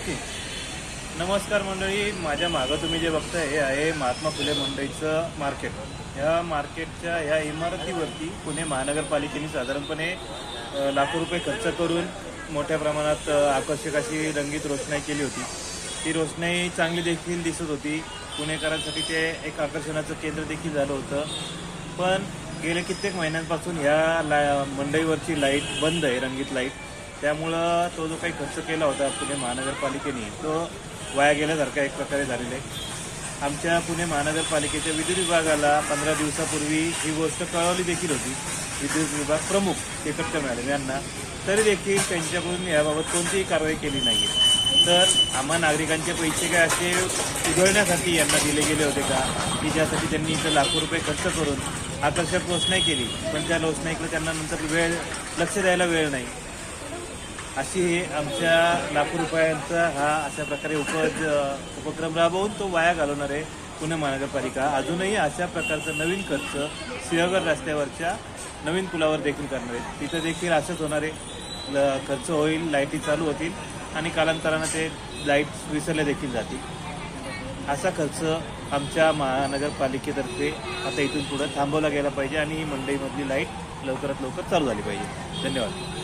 नक्की. नमस्कार मंडळी, माझ्या मागं तुम्ही जे बघताय हे आहे महात्मा फुले मंडईचं मार्केट. या मार्केटच्या ह्या इमारतीवरती पुणे महानगरपालिकेने साधारणपणे लाखो रुपये खर्च करून मोठ्या प्रमाणात आकर्षक अशी रंगीत रोषणाई केली होती. ती रोषणाई चांगली देखील दिसत होती. पुणेकरांसाठी ते एक आकर्षणाचं केंद्र देखील झालं होतं. पण गेल्या कित्येक महिन्यांपासून ह्या मंडईवरची लाईट बंद आहे, रंगीत लाईट. त्यामुळं तो जो काही खर्च केला होता पुणे महानगरपालिकेने तो वाया गेल्यासारखा एक प्रकारे झालेला आहे. आमच्या पुणे महानगरपालिकेच्या विद्युत विभागाला 15 दिवसापूर्वी ही गोष्ट कळवली देखील होती. विद्युत विभाग प्रमुख शेखर मॅडम यांना, तरी देखील त्यांच्याकडून याबाबत कोणतीही कारवाई केली नाही आहे. तर आम्हा नागरिकांचे पैसे काय असे उधळण्यासाठी यांना दिले गेले होते का, की ज्यासाठी त्यांनी इथं लाखो रुपये खर्च करून आकर्षक रोषणाई केली, पण त्या रोषणाईकडे त्यांना नंतर लक्ष द्यायला वेळ नाही. अशी आमच्या लाखो रुपयांचा हा अशा प्रकारे उपक्रम राबवून तो वाया घालवणार आहे पुणे महानगरपालिका. अजूनही अशा प्रकारचा नवीन खर्च सिंहगड रस्त्यावरच्या नवीन पुलावर देखील करणार आहे. तिथं देखील असंच होणार आहे. खर्च होईल, लाईटी चालू होतील आणि कालांतरानं ते लाईट विसरल्या देखील जातील. असा खर्च आमच्या महानगरपालिकेतर्फे आता इथून पुढं थांबवला गेला पाहिजे आणि ही मंडईमधली लाईट लवकरात लवकर चालू झाली पाहिजे. धन्यवाद.